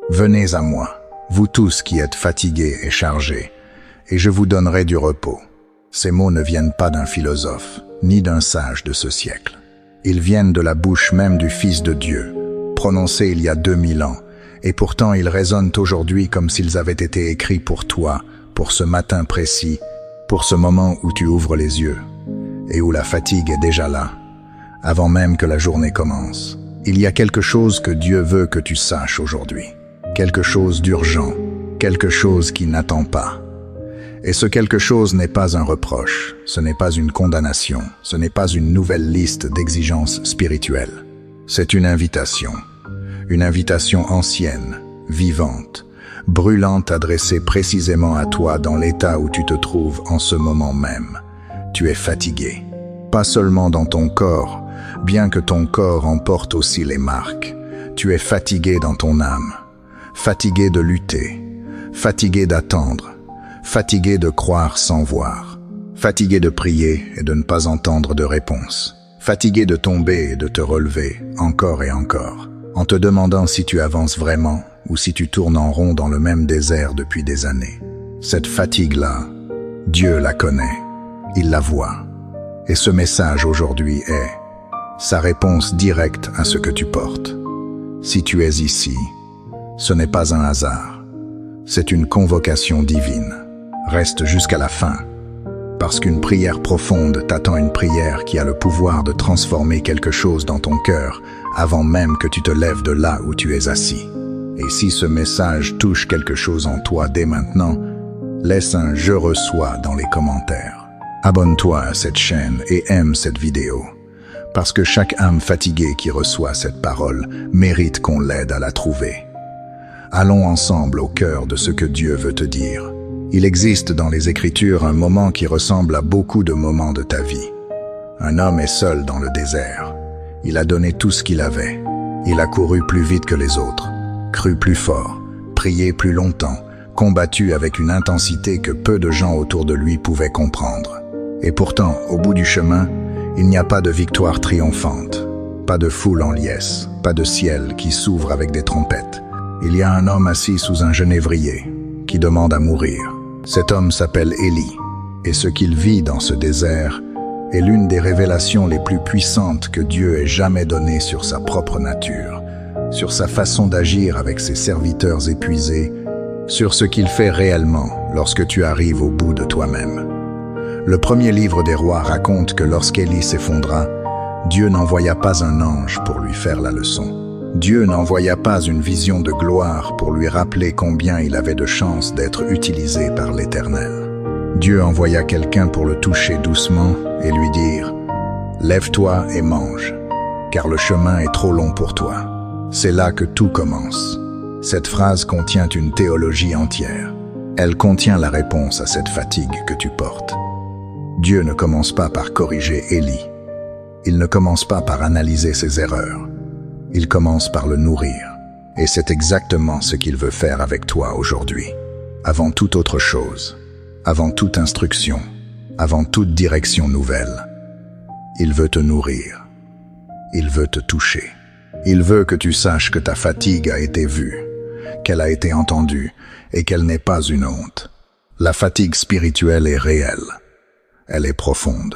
Venez à moi, vous tous qui êtes fatigués et chargés, et je vous donnerai du repos. Ces mots ne viennent pas d'un philosophe, ni d'un sage de ce siècle. Ils viennent de la bouche même du Fils de Dieu, prononcés il y a 2000 ans, et pourtant ils résonnent aujourd'hui comme s'ils avaient été écrits pour toi, pour ce matin précis, pour ce moment où tu ouvres les yeux, et où la fatigue est déjà là, avant même que la journée commence. Il y a quelque chose que Dieu veut que tu saches aujourd'hui, quelque chose d'urgent, quelque chose qui n'attend pas. Et ce quelque chose n'est pas un reproche, ce n'est pas une condamnation, ce n'est pas une nouvelle liste d'exigences spirituelles. C'est une invitation ancienne, vivante, brûlante adressée précisément à toi dans l'état où tu te trouves en ce moment même. Tu es fatigué, pas seulement dans ton corps, bien que ton corps en porte aussi les marques. Tu es fatigué dans ton âme, fatigué de lutter, fatigué d'attendre, fatigué de croire sans voir, fatigué de prier et de ne pas entendre de réponse, fatigué de tomber et de te relever encore et encore, en te demandant si tu avances vraiment ou si tu tournes en rond dans le même désert depuis des années. Cette fatigue-là, Dieu la connaît, il la voit. Et ce message aujourd'hui est sa réponse directe à ce que tu portes. Si tu es ici, ce n'est pas un hasard, c'est une convocation divine. Reste jusqu'à la fin, parce qu'une prière profonde t'attend, une prière qui a le pouvoir de transformer quelque chose dans ton cœur avant même que tu te lèves de là où tu es assis. Et si ce message touche quelque chose en toi dès maintenant, laisse un « je reçois » dans les commentaires. Abonne-toi à cette chaîne et aime cette vidéo, parce que chaque âme fatiguée qui reçoit cette parole mérite qu'on l'aide à la trouver. Allons ensemble au cœur de ce que Dieu veut te dire. Il existe dans les Écritures un moment qui ressemble à beaucoup de moments de ta vie. Un homme est seul dans le désert. Il a donné tout ce qu'il avait. Il a couru plus vite que les autres, cru plus fort, prié plus longtemps, combattu avec une intensité que peu de gens autour de lui pouvaient comprendre. Et pourtant, au bout du chemin, il n'y a pas de victoire triomphante, pas de foule en liesse, pas de ciel qui s'ouvre avec des trompettes. Il y a un homme assis sous un genévrier qui demande à mourir. Cet homme s'appelle Élie, et ce qu'il vit dans ce désert est l'une des révélations les plus puissantes que Dieu ait jamais données sur sa propre nature, sur sa façon d'agir avec ses serviteurs épuisés, sur ce qu'il fait réellement lorsque tu arrives au bout de toi-même. Le premier livre des rois raconte que lorsqu'Élie s'effondra, Dieu n'envoya pas un ange pour lui faire la leçon. Dieu n'envoya pas une vision de gloire pour lui rappeler combien il avait de chance d'être utilisé par l'Éternel. Dieu envoya quelqu'un pour le toucher doucement et lui dire « Lève-toi et mange, car le chemin est trop long pour toi. » C'est là que tout commence. Cette phrase contient une théologie entière. Elle contient la réponse à cette fatigue que tu portes. Dieu ne commence pas par corriger Élie. Il ne commence pas par analyser ses erreurs. Il commence par le nourrir. Et c'est exactement ce qu'il veut faire avec toi aujourd'hui. Avant toute autre chose, avant toute instruction, avant toute direction nouvelle, il veut te nourrir. Il veut te toucher. Il veut que tu saches que ta fatigue a été vue, qu'elle a été entendue et qu'elle n'est pas une honte. La fatigue spirituelle est réelle. Elle est profonde.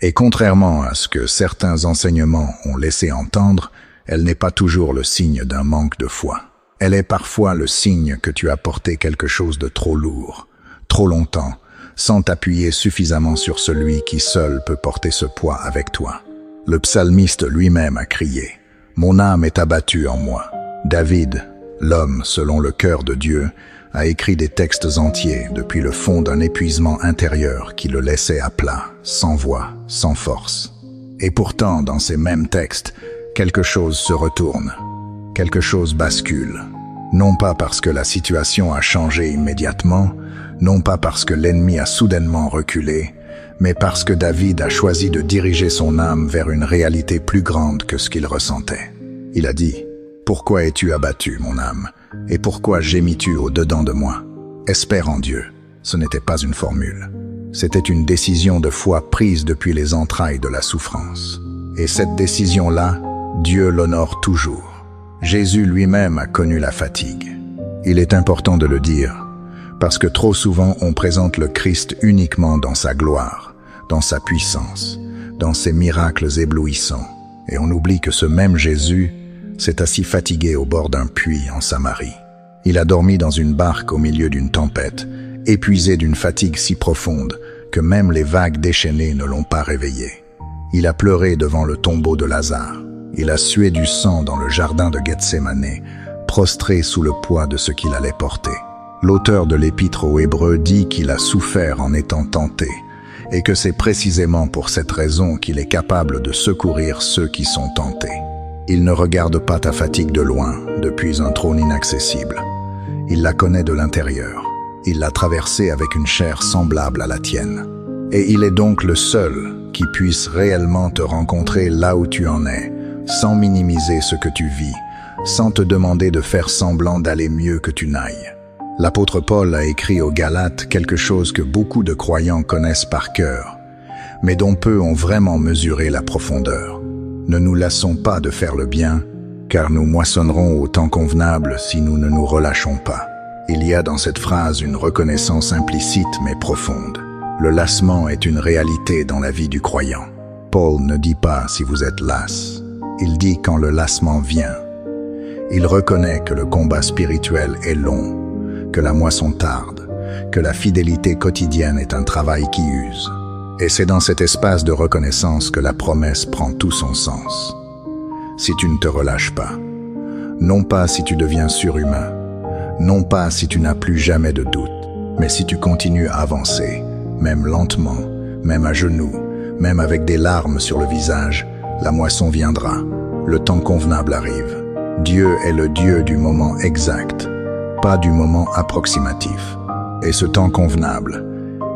Et contrairement à ce que certains enseignements ont laissé entendre, elle n'est pas toujours le signe d'un manque de foi. Elle est parfois le signe que tu as porté quelque chose de trop lourd, trop longtemps, sans t'appuyer suffisamment sur celui qui seul peut porter ce poids avec toi. Le psalmiste lui-même a crié « Mon âme est abattue en moi ». David, l'homme selon le cœur de Dieu, a écrit des textes entiers depuis le fond d'un épuisement intérieur qui le laissait à plat, sans voix, sans force. Et pourtant, dans ces mêmes textes, quelque chose se retourne, quelque chose bascule. Non pas parce que la situation a changé immédiatement, non pas parce que l'ennemi a soudainement reculé, mais parce que David a choisi de diriger son âme vers une réalité plus grande que ce qu'il ressentait. Il a dit « Pourquoi es-tu abattu, mon âme ? Et pourquoi gémis-tu au-dedans de moi ? Espère en Dieu. » Ce n'était pas une formule. C'était une décision de foi prise depuis les entrailles de la souffrance. Et cette décision-là, Dieu l'honore toujours. Jésus lui-même a connu la fatigue. Il est important de le dire, parce que trop souvent on présente le Christ uniquement dans sa gloire, dans sa puissance, dans ses miracles éblouissants, et on oublie que ce même Jésus s'est assis fatigué au bord d'un puits en Samarie. Il a dormi dans une barque au milieu d'une tempête, épuisé d'une fatigue si profonde que même les vagues déchaînées ne l'ont pas réveillé. Il a pleuré devant le tombeau de Lazare. Il a sué du sang dans le jardin de Gethsémane, prostré sous le poids de ce qu'il allait porter. L'auteur de l'Épître aux Hébreux dit qu'il a souffert en étant tenté, et que c'est précisément pour cette raison qu'il est capable de secourir ceux qui sont tentés. Il ne regarde pas ta fatigue de loin, depuis un trône inaccessible. Il la connaît de l'intérieur. Il l'a traversée avec une chair semblable à la tienne. Et il est donc le seul qui puisse réellement te rencontrer là où tu en es, sans minimiser ce que tu vis, sans te demander de faire semblant d'aller mieux que tu n'ailles. L'apôtre Paul a écrit aux Galates quelque chose que beaucoup de croyants connaissent par cœur, mais dont peu ont vraiment mesuré la profondeur. Ne nous lassons pas de faire le bien, car nous moissonnerons au temps convenable si nous ne nous relâchons pas. Il y a dans cette phrase une reconnaissance implicite mais profonde. Le lassement est une réalité dans la vie du croyant. Paul ne dit pas si vous êtes las, il dit quand le lassement vient. Il reconnaît que le combat spirituel est long, que la moisson tarde, que la fidélité quotidienne est un travail qui use. Et c'est dans cet espace de reconnaissance que la promesse prend tout son sens. Si tu ne te relâches pas, non pas si tu deviens surhumain, non pas si tu n'as plus jamais de doute, mais si tu continues à avancer, même lentement, même à genoux, même avec des larmes sur le visage, la moisson viendra, le temps convenable arrive. Dieu est le Dieu du moment exact, pas du moment approximatif. Et ce temps convenable,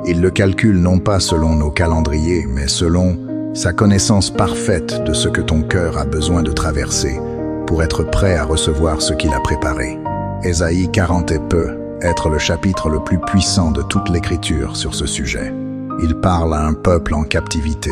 il le calcule non pas selon nos calendriers, mais selon sa connaissance parfaite de ce que ton cœur a besoin de traverser pour être prêt à recevoir ce qu'il a préparé. Ésaïe 40 peut être le chapitre le plus puissant de toute l'Écriture sur ce sujet. Il parle à un peuple en captivité,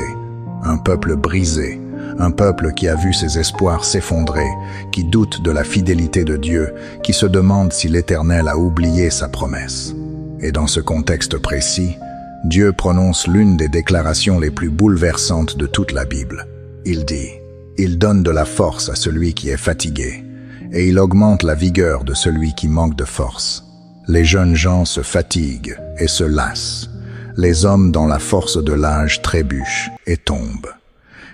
un peuple brisé, un peuple qui a vu ses espoirs s'effondrer, qui doute de la fidélité de Dieu, qui se demande si l'Éternel a oublié sa promesse. Et dans ce contexte précis, Dieu prononce l'une des déclarations les plus bouleversantes de toute la Bible. Il dit « Il donne de la force à celui qui est fatigué, et il augmente la vigueur de celui qui manque de force. Les jeunes gens se fatiguent et se lassent. Les hommes dans la force de l'âge trébuchent et tombent.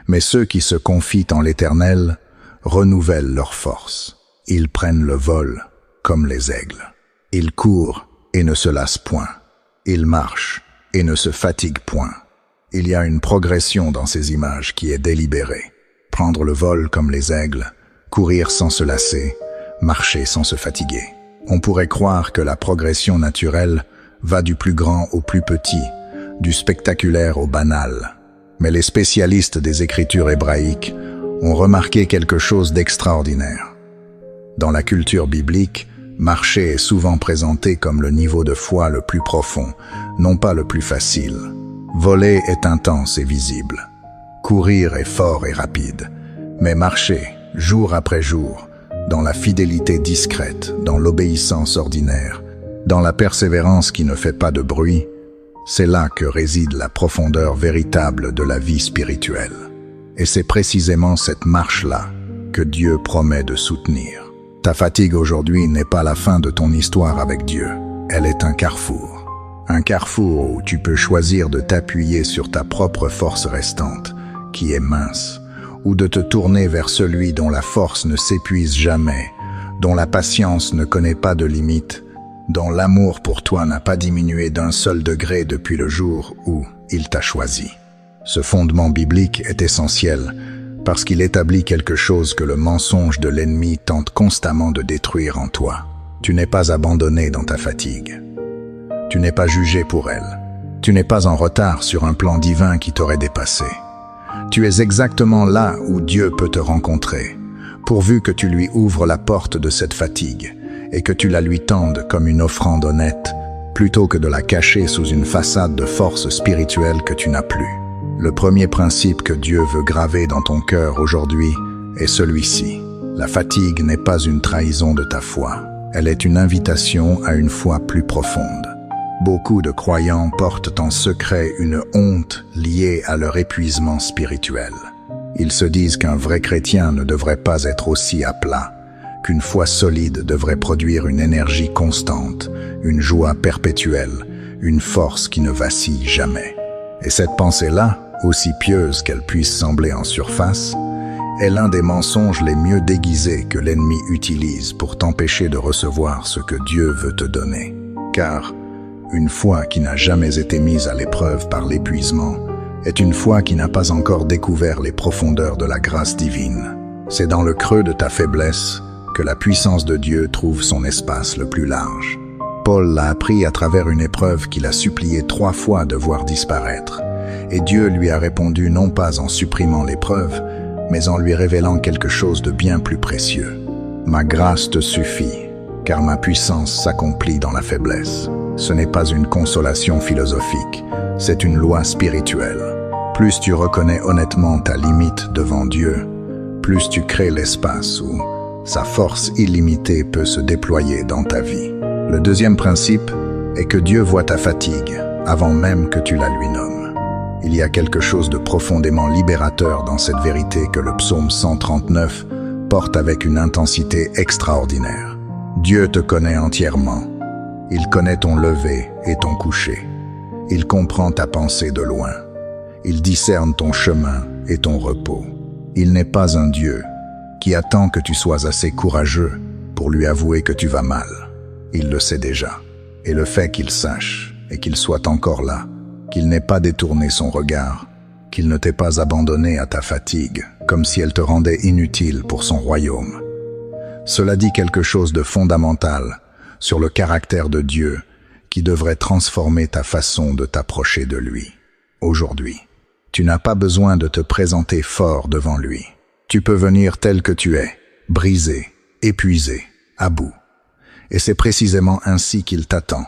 Mais ceux qui se confient en l'Éternel renouvellent leur force. Ils prennent le vol comme les aigles. Ils courent et ne se lassent point. Ils marchent et ne se fatiguent point. » Il y a une progression dans ces images qui est délibérée. Prendre le vol comme les aigles, courir sans se lasser, marcher sans se fatiguer. On pourrait croire que la progression naturelle va du plus grand au plus petit, du spectaculaire au banal. Mais les spécialistes des écritures hébraïques ont remarqué quelque chose d'extraordinaire. Dans la culture biblique, marcher est souvent présenté comme le niveau de foi le plus profond, non pas le plus facile. Voler est intense et visible. Courir est fort et rapide. Mais marcher, jour après jour, dans la fidélité discrète, dans l'obéissance ordinaire, dans la persévérance qui ne fait pas de bruit, c'est là que réside la profondeur véritable de la vie spirituelle. Et c'est précisément cette marche-là que Dieu promet de soutenir. Ta fatigue aujourd'hui n'est pas la fin de ton histoire avec Dieu. Elle est un carrefour. Un carrefour où tu peux choisir de t'appuyer sur ta propre force restante, qui est mince, ou de te tourner vers celui dont la force ne s'épuise jamais, dont la patience ne connaît pas de limite, dont l'amour pour toi n'a pas diminué d'un seul degré depuis le jour où il t'a choisi. Ce fondement biblique est essentiel parce qu'il établit quelque chose que le mensonge de l'ennemi tente constamment de détruire en toi. Tu n'es pas abandonné dans ta fatigue. Tu n'es pas jugé pour elle. Tu n'es pas en retard sur un plan divin qui t'aurait dépassé. Tu es exactement là où Dieu peut te rencontrer, pourvu que tu lui ouvres la porte de cette fatigue et que tu la lui tendes comme une offrande honnête, plutôt que de la cacher sous une façade de force spirituelle que tu n'as plus. Le premier principe que Dieu veut graver dans ton cœur aujourd'hui est celui-ci. La fatigue n'est pas une trahison de ta foi. Elle est une invitation à une foi plus profonde. Beaucoup de croyants portent en secret une honte liée à leur épuisement spirituel. Ils se disent qu'un vrai chrétien ne devrait pas être aussi à plat, qu'une foi solide devrait produire une énergie constante, une joie perpétuelle, une force qui ne vacille jamais. Et cette pensée-là, aussi pieuse qu'elle puisse sembler en surface, est l'un des mensonges les mieux déguisés que l'ennemi utilise pour t'empêcher de recevoir ce que Dieu veut te donner. Car une foi qui n'a jamais été mise à l'épreuve par l'épuisement est une foi qui n'a pas encore découvert les profondeurs de la grâce divine. C'est dans le creux de ta faiblesse que la puissance de Dieu trouve son espace le plus large. Paul l'a appris à travers une épreuve qu'il a supplié 3 fois de voir disparaître, et Dieu lui a répondu non pas en supprimant l'épreuve, mais en lui révélant quelque chose de bien plus précieux. « Ma grâce te suffit, car ma puissance s'accomplit dans la faiblesse. » Ce n'est pas une consolation philosophique, c'est une loi spirituelle. Plus tu reconnais honnêtement ta limite devant Dieu, plus tu crées l'espace où sa force illimitée peut se déployer dans ta vie. Le deuxième principe est que Dieu voit ta fatigue avant même que tu la lui nommes. Il y a quelque chose de profondément libérateur dans cette vérité que le psaume 139 porte avec une intensité extraordinaire. Dieu te connaît entièrement. Il connaît ton lever et ton coucher. Il comprend ta pensée de loin. Il discerne ton chemin et ton repos. Il n'est pas un Dieu qui attend que tu sois assez courageux pour lui avouer que tu vas mal. Il le sait déjà. Et le fait qu'il sache et qu'il soit encore là, qu'il n'ait pas détourné son regard, qu'il ne t'ait pas abandonné à ta fatigue, comme si elle te rendait inutile pour son royaume. Cela dit quelque chose de fondamental sur le caractère de Dieu qui devrait transformer ta façon de t'approcher de lui. Aujourd'hui, tu n'as pas besoin de te présenter fort devant lui. Tu peux venir tel que tu es, brisé, épuisé, à bout. Et c'est précisément ainsi qu'il t'attend,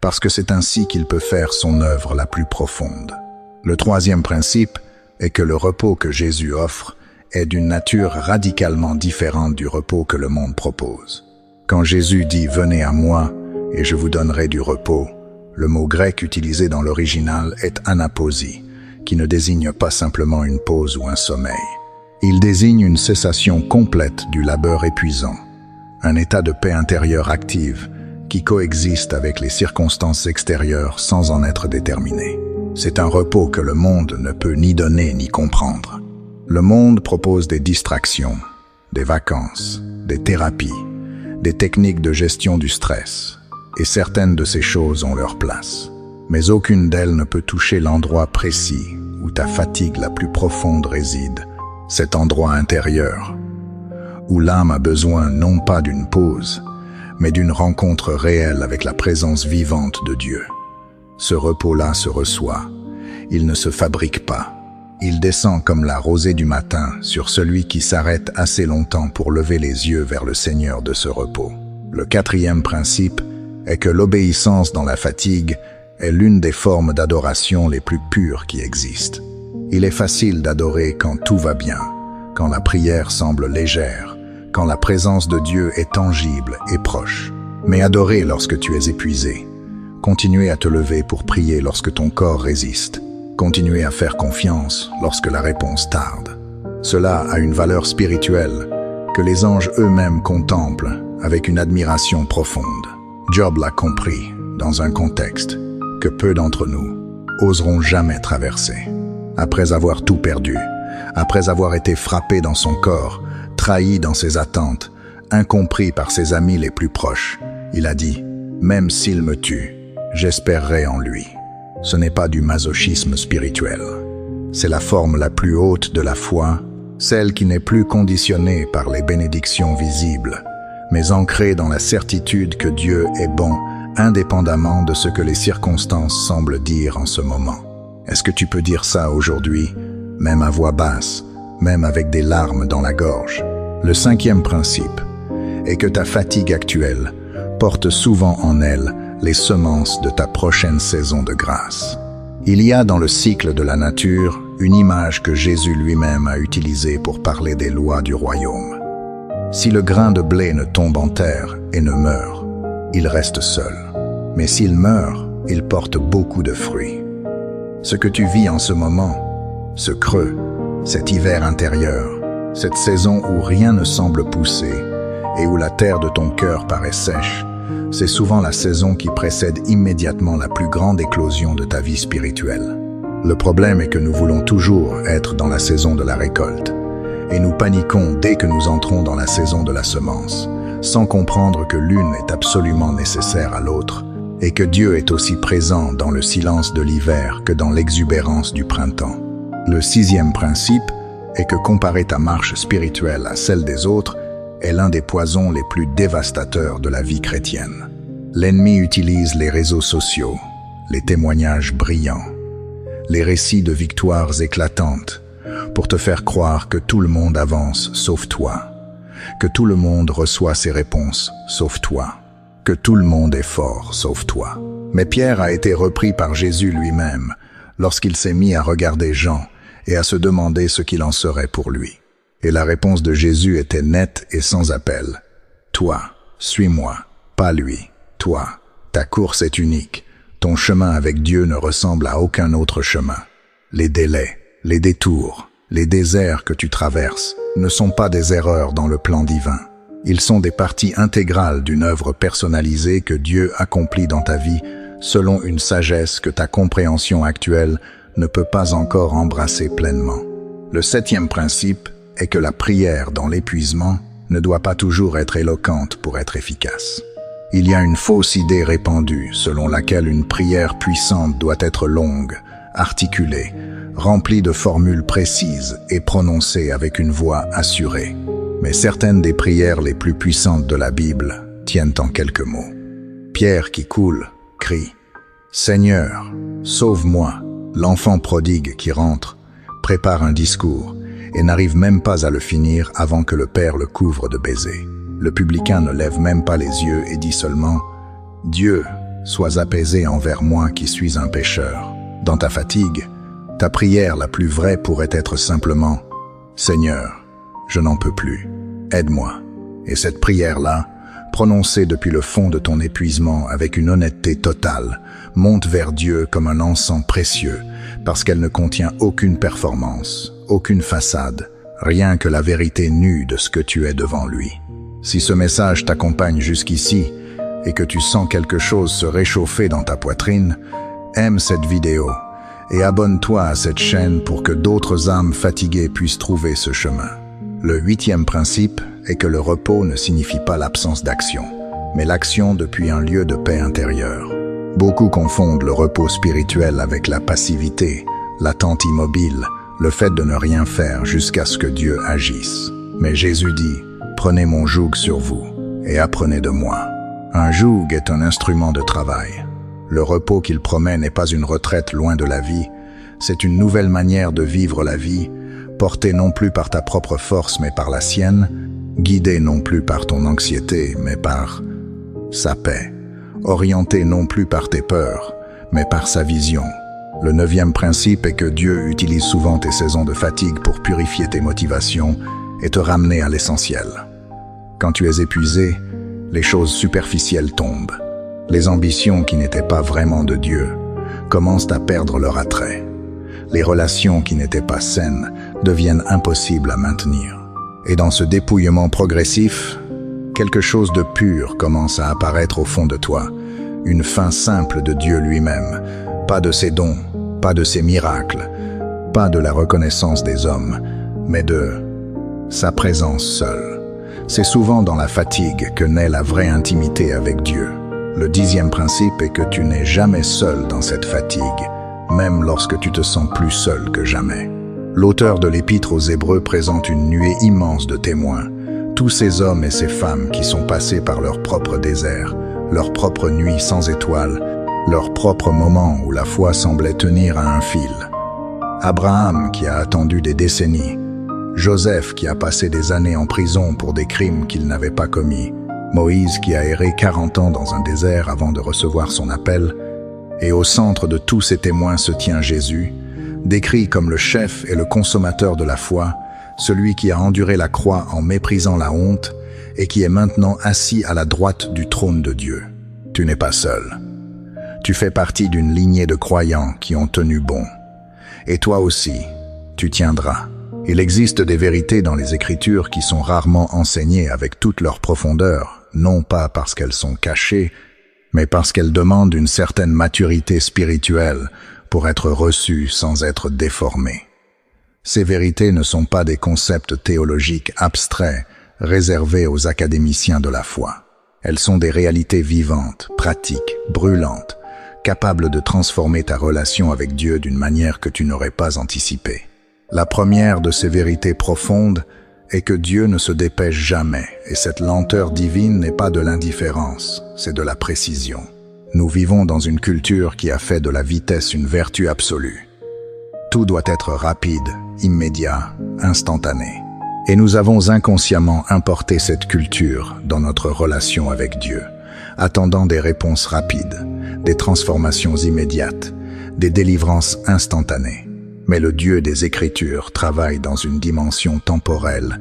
parce que c'est ainsi qu'il peut faire son œuvre la plus profonde. Le troisième principe est que le repos que Jésus offre est d'une nature radicalement différente du repos que le monde propose. Quand Jésus dit « Venez à moi et je vous donnerai du repos », le mot grec utilisé dans l'original est anaposie, qui ne désigne pas simplement une pause ou un sommeil. Il désigne une cessation complète du labeur épuisant, un état de paix intérieure active qui coexiste avec les circonstances extérieures sans en être déterminé. C'est un repos que le monde ne peut ni donner ni comprendre. Le monde propose des distractions, des vacances, des thérapies, des techniques de gestion du stress, et certaines de ces choses ont leur place. Mais aucune d'elles ne peut toucher l'endroit précis où ta fatigue la plus profonde réside, cet endroit intérieur, où l'âme a besoin non pas d'une pause, mais d'une rencontre réelle avec la présence vivante de Dieu. Ce repos-là se reçoit, il ne se fabrique pas. Il descend comme la rosée du matin sur celui qui s'arrête assez longtemps pour lever les yeux vers le Seigneur de ce repos. Le quatrième principe est que l'obéissance dans la fatigue est l'une des formes d'adoration les plus pures qui existent. Il est facile d'adorer quand tout va bien, quand la prière semble légère, quand la présence de Dieu est tangible et proche. Mais adorer lorsque tu es épuisé, continuer à te lever pour prier lorsque ton corps résiste, continuer à faire confiance lorsque la réponse tarde. Cela a une valeur spirituelle que les anges eux-mêmes contemplent avec une admiration profonde. Job l'a compris dans un contexte que peu d'entre nous oseront jamais traverser. Après avoir tout perdu, après avoir été frappé dans son corps, trahi dans ses attentes, incompris par ses amis les plus proches, il a dit « Même s'il me tue, j'espérerai en lui ». Ce n'est pas du masochisme spirituel. C'est la forme la plus haute de la foi, celle qui n'est plus conditionnée par les bénédictions visibles, mais ancrée dans la certitude que Dieu est bon, indépendamment de ce que les circonstances semblent dire en ce moment. Est-ce que tu peux dire ça aujourd'hui, même à voix basse, même avec des larmes dans la gorge? Le cinquième principe est que ta fatigue actuelle porte souvent en elle les semences de ta prochaine saison de grâce. Il y a dans le cycle de la nature une image que Jésus lui-même a utilisée pour parler des lois du royaume. Si le grain de blé ne tombe en terre et ne meurt, il reste seul. Mais s'il meurt, il porte beaucoup de fruits. Ce que tu vis en ce moment, ce creux, cet hiver intérieur, cette saison où rien ne semble pousser et où la terre de ton cœur paraît sèche, c'est souvent la saison qui précède immédiatement la plus grande éclosion de ta vie spirituelle. Le problème est que nous voulons toujours être dans la saison de la récolte, et nous paniquons dès que nous entrons dans la saison de la semence, sans comprendre que l'une est absolument nécessaire à l'autre, et que Dieu est aussi présent dans le silence de l'hiver que dans l'exubérance du printemps. Le 6e principe est que comparer ta marche spirituelle à celle des autres est l'un des poisons les plus dévastateurs de la vie chrétienne. L'ennemi utilise les réseaux sociaux, les témoignages brillants, les récits de victoires éclatantes pour te faire croire que tout le monde avance sauf toi, que tout le monde reçoit ses réponses sauf toi, que tout le monde est fort sauf toi. Mais Pierre a été repris par Jésus lui-même lorsqu'il s'est mis à regarder Jean et à se demander ce qu'il en serait pour lui. Et la réponse de Jésus était nette et sans appel. Toi, suis-moi, pas lui. Toi, ta course est unique. Ton chemin avec Dieu ne ressemble à aucun autre chemin. Les délais, les détours, les déserts que tu traverses ne sont pas des erreurs dans le plan divin. Ils sont des parties intégrales d'une œuvre personnalisée que Dieu accomplit dans ta vie selon une sagesse que ta compréhension actuelle ne peut pas encore embrasser pleinement. Le 7e principe est que la prière dans l'épuisement ne doit pas toujours être éloquente pour être efficace. Il y a une fausse idée répandue selon laquelle une prière puissante doit être longue, articulée, remplie de formules précises et prononcée avec une voix assurée. Mais certaines des prières les plus puissantes de la Bible tiennent en quelques mots. Pierre qui coule, crie « Seigneur, sauve-moi ». L'enfant prodigue qui rentre, prépare un discours et n'arrive même pas à le finir avant que le Père le couvre de baisers. Le publicain ne lève même pas les yeux et dit seulement « Dieu, sois apaisé envers moi qui suis un pécheur. » Dans ta fatigue, ta prière la plus vraie pourrait être simplement « Seigneur, je n'en peux plus, aide-moi. » Et cette prière-là, prononcée depuis le fond de ton épuisement avec une honnêteté totale, monte vers Dieu comme un encens précieux parce qu'elle ne contient aucune performance, aucune façade, rien que la vérité nue de ce que tu es devant lui. Si ce message t'accompagne jusqu'ici et que tu sens quelque chose se réchauffer dans ta poitrine, aime cette vidéo et abonne-toi à cette chaîne pour que d'autres âmes fatiguées puissent trouver ce chemin. Le 8e principe est que le repos ne signifie pas l'absence d'action, mais l'action depuis un lieu de paix intérieure. Beaucoup confondent le repos spirituel avec la passivité, l'attente immobile, le fait de ne rien faire jusqu'à ce que Dieu agisse. Mais Jésus dit « Prenez mon joug sur vous et apprenez de moi ». Un joug est un instrument de travail. Le repos qu'il promet n'est pas une retraite loin de la vie, c'est une nouvelle manière de vivre la vie, portée non plus par ta propre force mais par la sienne, guidée non plus par ton anxiété mais par sa paix, orientée non plus par tes peurs mais par sa vision. Le 9e principe est que Dieu utilise souvent tes saisons de fatigue pour purifier tes motivations et te ramener à l'essentiel. Quand tu es épuisé, les choses superficielles tombent. Les ambitions qui n'étaient pas vraiment de Dieu commencent à perdre leur attrait. Les relations qui n'étaient pas saines deviennent impossibles à maintenir. Et dans ce dépouillement progressif, quelque chose de pur commence à apparaître au fond de toi, une fin simple de Dieu lui-même, pas de ses dons, pas de ses miracles, pas de la reconnaissance des hommes, mais de sa présence seule. C'est souvent dans la fatigue que naît la vraie intimité avec Dieu. Le 10e principe est que tu n'es jamais seul dans cette fatigue, même lorsque tu te sens plus seul que jamais. L'auteur de l'Épître aux Hébreux présente une nuée immense de témoins, tous ces hommes et ces femmes qui sont passés par leur propre désert, leur propre nuit sans étoiles, leur propre moment où la foi semblait tenir à un fil. Abraham qui a attendu des décennies, Joseph qui a passé des années en prison pour des crimes qu'il n'avait pas commis, Moïse qui a erré 40 ans dans un désert avant de recevoir son appel, et au centre de tous ces témoins se tient Jésus, décrit comme le chef et le consommateur de la foi, celui qui a enduré la croix en méprisant la honte et qui est maintenant assis à la droite du trône de Dieu. Tu n'es pas seul. Tu fais partie d'une lignée de croyants qui ont tenu bon. Et toi aussi, tu tiendras. Il existe des vérités dans les Écritures qui sont rarement enseignées avec toute leur profondeur, non pas parce qu'elles sont cachées, mais parce qu'elles demandent une certaine maturité spirituelle pour être reçues sans être déformées. Ces vérités ne sont pas des concepts théologiques abstraits réservés aux académiciens de la foi. Elles sont des réalités vivantes, pratiques, brûlantes, capables de transformer ta relation avec Dieu d'une manière que tu n'aurais pas anticipée. La première de ces vérités profondes est que Dieu ne se dépêche jamais, et cette lenteur divine n'est pas de l'indifférence, c'est de la précision. Nous vivons dans une culture qui a fait de la vitesse une vertu absolue. Tout doit être rapide, immédiat, instantané. Et nous avons inconsciemment importé cette culture dans notre relation avec Dieu, attendant des réponses rapides, des transformations immédiates, des délivrances instantanées. Mais le Dieu des Écritures travaille dans une dimension temporelle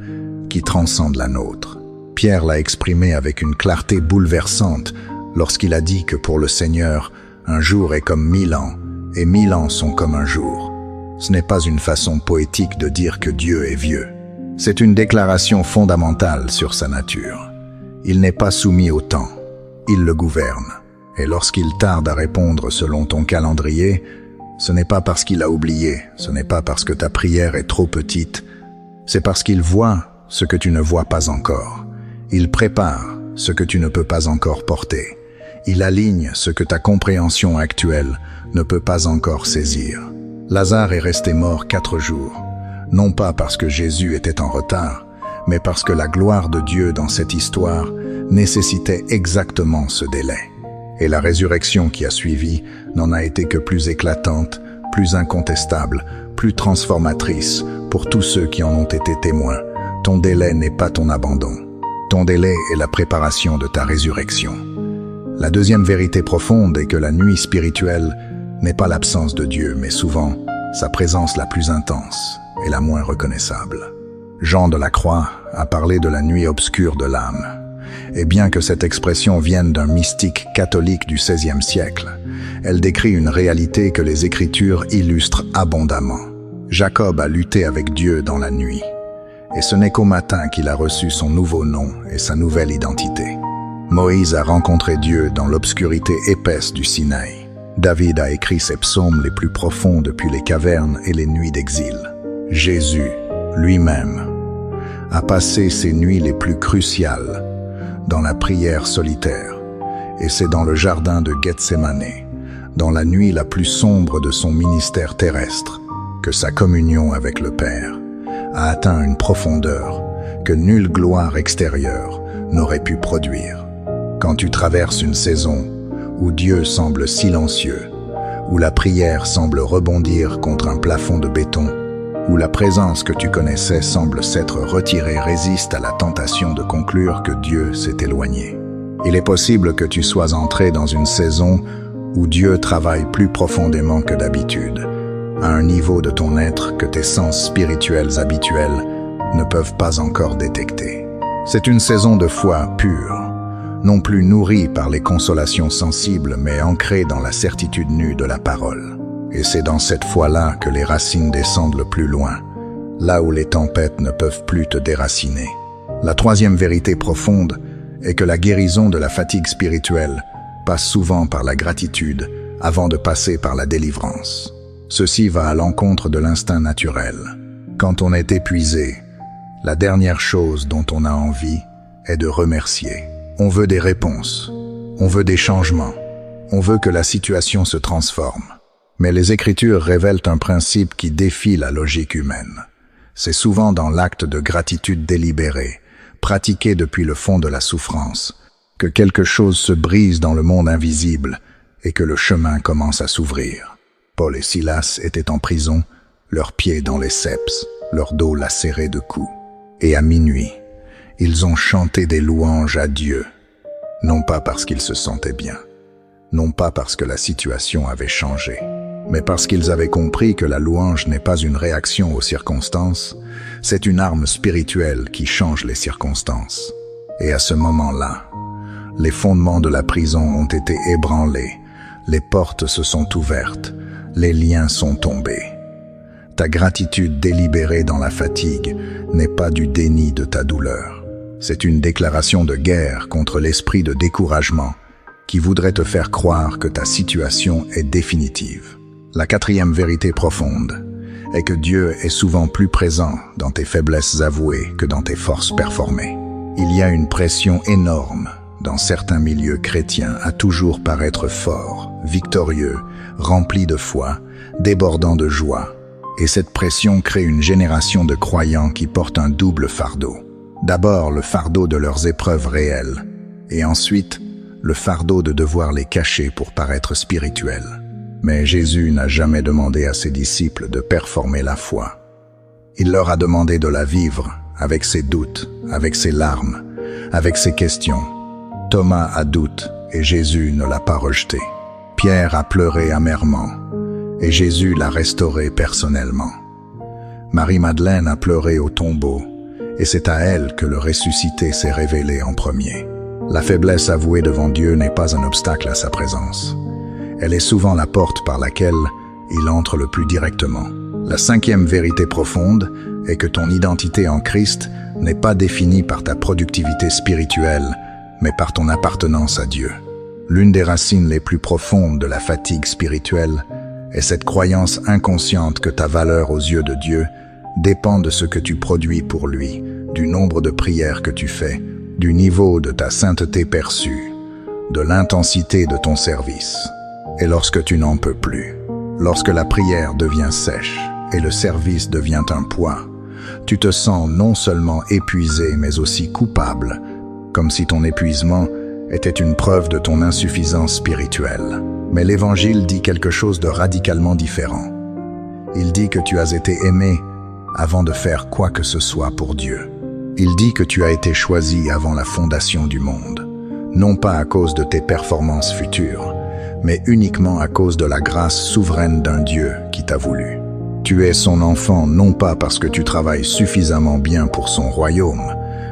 qui transcende la nôtre. Pierre l'a exprimé avec une clarté bouleversante lorsqu'il a dit que pour le Seigneur, un jour est comme 1000 ans, et 1000 ans sont comme un jour. Ce n'est pas une façon poétique de dire que Dieu est vieux. C'est une déclaration fondamentale sur sa nature. Il n'est pas soumis au temps, il le gouverne. Et lorsqu'il tarde à répondre selon ton calendrier, ce n'est pas parce qu'il a oublié, ce n'est pas parce que ta prière est trop petite, c'est parce qu'il voit ce que tu ne vois pas encore. Il prépare ce que tu ne peux pas encore porter. Il aligne ce que ta compréhension actuelle ne peut pas encore saisir. Lazare est resté mort 4 jours, non pas parce que Jésus était en retard, mais parce que la gloire de Dieu dans cette histoire nécessitait exactement ce délai. Et la résurrection qui a suivi n'en a été que plus éclatante, plus incontestable, plus transformatrice pour tous ceux qui en ont été témoins. Ton délai n'est pas ton abandon. Ton délai est la préparation de ta résurrection. La deuxième vérité profonde est que la nuit spirituelle n'est pas l'absence de Dieu, mais souvent sa présence la plus intense et la moins reconnaissable. Jean de la Croix a parlé de la nuit obscure de l'âme. Et bien que cette expression vienne d'un mystique catholique du XVIe siècle, elle décrit une réalité que les Écritures illustrent abondamment. Jacob a lutté avec Dieu dans la nuit, et ce n'est qu'au matin qu'il a reçu son nouveau nom et sa nouvelle identité. Moïse a rencontré Dieu dans l'obscurité épaisse du Sinaï. David a écrit ses psaumes les plus profonds depuis les cavernes et les nuits d'exil. Jésus, lui-même, a passé ses nuits les plus cruciales dans la prière solitaire, et c'est dans le jardin de Gethsémane, dans la nuit la plus sombre de son ministère terrestre, que sa communion avec le Père a atteint une profondeur que nulle gloire extérieure n'aurait pu produire. Quand tu traverses une saison où Dieu semble silencieux, où la prière semble rebondir contre un plafond de béton, où la présence que tu connaissais semble s'être retirée, résiste à la tentation de conclure que Dieu s'est éloigné. Il est possible que tu sois entré dans une saison où Dieu travaille plus profondément que d'habitude, à un niveau de ton être que tes sens spirituels habituels ne peuvent pas encore détecter. C'est une saison de foi pure, non plus nourrie par les consolations sensibles, mais ancrée dans la certitude nue de la parole. Et c'est dans cette foi-là que les racines descendent le plus loin, là où les tempêtes ne peuvent plus te déraciner. La troisième vérité profonde est que la guérison de la fatigue spirituelle passe souvent par la gratitude avant de passer par la délivrance. Ceci va à l'encontre de l'instinct naturel. Quand on est épuisé, la dernière chose dont on a envie est de remercier. On veut des réponses, on veut des changements, on veut que la situation se transforme. Mais les Écritures révèlent un principe qui défie la logique humaine. C'est souvent dans l'acte de gratitude délibérée, pratiqué depuis le fond de la souffrance, que quelque chose se brise dans le monde invisible et que le chemin commence à s'ouvrir. Paul et Silas étaient en prison, leurs pieds dans les ceps, leur dos lacéré de coups. Et à minuit, ils ont chanté des louanges à Dieu, non pas parce qu'ils se sentaient bien, non pas parce que la situation avait changé, mais parce qu'ils avaient compris que la louange n'est pas une réaction aux circonstances, C'est une arme spirituelle qui change les circonstances. Et à ce moment-là, les fondements de la prison ont été ébranlés, les portes se sont ouvertes, les liens sont tombés. Ta gratitude délibérée dans la fatigue n'est pas du déni de ta douleur. C'est une déclaration de guerre contre l'esprit de découragement qui voudrait te faire croire que ta situation est définitive. La quatrième vérité profonde est que Dieu est souvent plus présent dans tes faiblesses avouées que dans tes forces performées. Il y a une pression énorme dans certains milieux chrétiens à toujours paraître fort, victorieux, rempli de foi, débordant de joie. Et cette pression crée une génération de croyants qui portent un double fardeau. D'abord le fardeau de leurs épreuves réelles, et ensuite le fardeau de devoir les cacher pour paraître spirituels. Mais Jésus n'a jamais demandé à ses disciples de performer la foi. Il leur a demandé de la vivre avec ses doutes, avec ses larmes, avec ses questions. Thomas a douté et Jésus ne l'a pas rejeté. Pierre a pleuré amèrement et Jésus l'a restauré personnellement. Marie-Madeleine a pleuré au tombeau et c'est à elle que le ressuscité s'est révélé en premier. La faiblesse avouée devant Dieu n'est pas un obstacle à sa présence. Elle est souvent la porte par laquelle il entre le plus directement. La cinquième vérité profonde est que ton identité en Christ n'est pas définie par ta productivité spirituelle, mais par ton appartenance à Dieu. L'une des racines les plus profondes de la fatigue spirituelle est cette croyance inconsciente que ta valeur aux yeux de Dieu dépend de ce que tu produis pour lui, du nombre de prières que tu fais, du niveau de ta sainteté perçue, de l'intensité de ton service. Et lorsque tu n'en peux plus, lorsque la prière devient sèche et le service devient un poids, tu te sens non seulement épuisé mais aussi coupable, comme si ton épuisement était une preuve de ton insuffisance spirituelle. Mais l'Évangile dit quelque chose de radicalement différent. Il dit que tu as été aimé avant de faire quoi que ce soit pour Dieu. Il dit que tu as été choisi avant la fondation du monde, non pas à cause de tes performances futures, mais uniquement à cause de la grâce souveraine d'un Dieu qui t'a voulu. Tu es son enfant non pas parce que tu travailles suffisamment bien pour son royaume,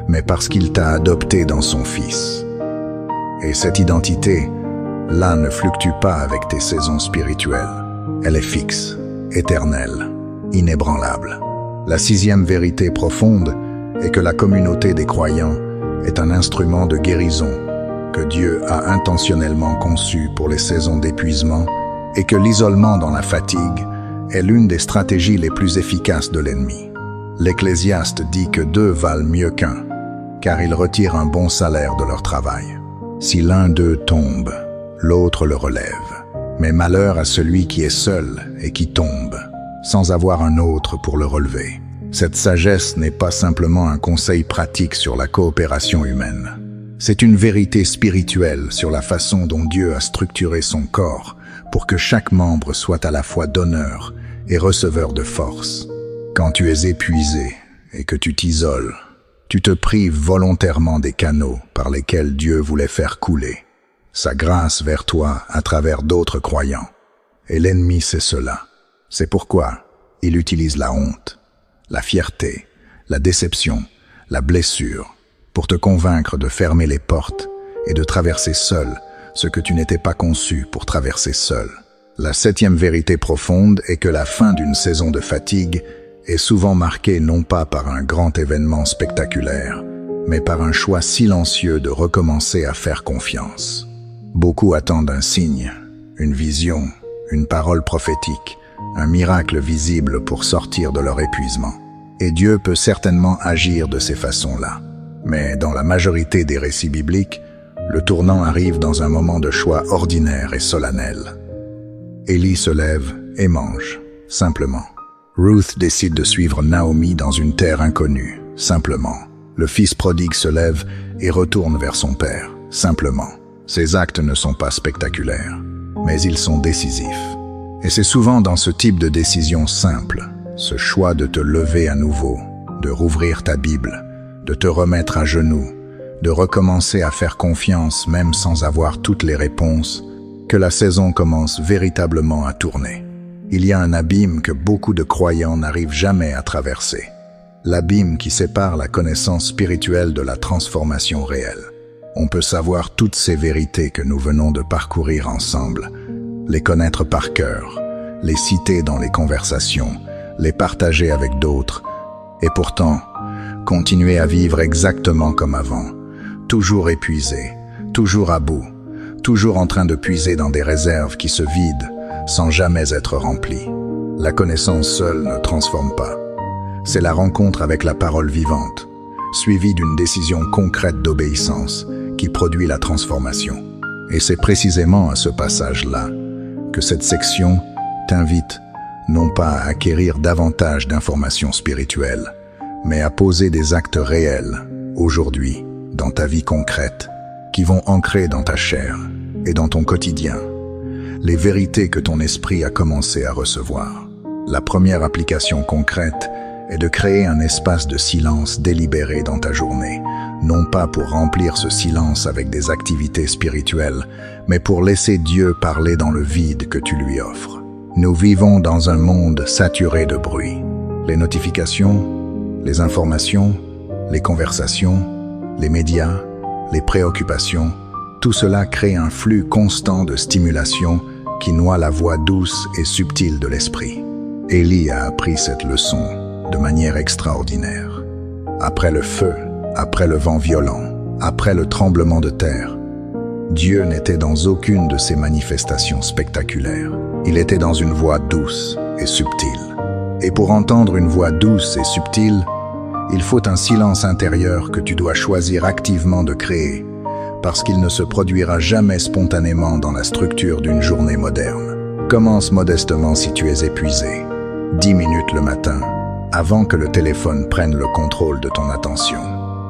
mais parce qu'il t'a adopté dans son Fils. Et cette identité, là, ne fluctue pas avec tes saisons spirituelles. Elle est fixe, éternelle, inébranlable. La sixième vérité profonde est que la communauté des croyants est un instrument de guérison que Dieu a intentionnellement conçu pour les saisons d'épuisement et que l'isolement dans la fatigue est l'une des stratégies les plus efficaces de l'ennemi. L'Ecclésiaste dit que deux valent mieux qu'un, car ils retirent un bon salaire de leur travail. Si l'un d'eux tombe, l'autre le relève. Mais malheur à celui qui est seul et qui tombe, sans avoir un autre pour le relever. Cette sagesse n'est pas simplement un conseil pratique sur la coopération humaine. C'est une vérité spirituelle sur la façon dont Dieu a structuré son corps pour que chaque membre soit à la fois donneur et receveur de force. Quand tu es épuisé et que tu t'isoles, tu te prives volontairement des canaux par lesquels Dieu voulait faire couler sa grâce vers toi à travers d'autres croyants. Et l'ennemi sait cela. C'est pourquoi il utilise la honte, la fierté, la déception, la blessure, pour te convaincre de fermer les portes et de traverser seul ce que tu n'étais pas conçu pour traverser seul. La septième vérité profonde est que la fin d'une saison de fatigue est souvent marquée non pas par un grand événement spectaculaire, mais par un choix silencieux de recommencer à faire confiance. Beaucoup attendent un signe, une vision, une parole prophétique, un miracle visible pour sortir de leur épuisement. Et Dieu peut certainement agir de ces façons-là. Mais dans la majorité des récits bibliques, le tournant arrive dans un moment de choix ordinaire et solennel. Élie se lève et mange, simplement. Ruth décide de suivre Naomi dans une terre inconnue, simplement. Le fils prodigue se lève et retourne vers son père, simplement. Ces actes ne sont pas spectaculaires, mais ils sont décisifs. Et c'est souvent dans ce type de décision simple, ce choix de te lever à nouveau, de rouvrir ta Bible, de te remettre à genoux, de recommencer à faire confiance même sans avoir toutes les réponses, que la saison commence véritablement à tourner. Il y a un abîme que beaucoup de croyants n'arrivent jamais à traverser. l'abîme qui sépare la connaissance spirituelle de la transformation réelle. On peut savoir toutes ces vérités que nous venons de parcourir ensemble, les connaître par cœur, les citer dans les conversations, les partager avec d'autres, et pourtant, continuer à vivre exactement comme avant, toujours épuisé, toujours à bout, toujours en train de puiser dans des réserves qui se vident sans jamais être remplies. La connaissance seule ne transforme pas. C'est la rencontre avec la parole vivante, suivie d'une décision concrète d'obéissance qui produit la transformation. Et c'est précisément à ce passage-là que cette section t'invite non pas à acquérir davantage d'informations spirituelles, mais à poser des actes réels, aujourd'hui, dans ta vie concrète, qui vont ancrer dans ta chair et dans ton quotidien les vérités que ton esprit a commencé à recevoir. La première application concrète est de créer un espace de silence délibéré dans ta journée, non pas pour remplir ce silence avec des activités spirituelles, mais pour laisser Dieu parler dans le vide que tu lui offres. Nous vivons dans un monde saturé de bruit. Les notifications, les informations, les conversations, les médias, les préoccupations, tout cela crée un flux constant de stimulation qui noie la voix douce et subtile de l'esprit. Élie a appris cette leçon de manière extraordinaire. Après le feu, après le vent violent, après le tremblement de terre, Dieu n'était dans aucune de ces manifestations spectaculaires. Il était dans une voix douce et subtile. Et pour entendre une voix douce et subtile, il faut un silence intérieur que tu dois choisir activement de créer, parce qu'il ne se produira jamais spontanément dans la structure d'une journée moderne. Commence modestement si tu es épuisé. 10 minutes le matin, avant que le téléphone prenne le contrôle de ton attention,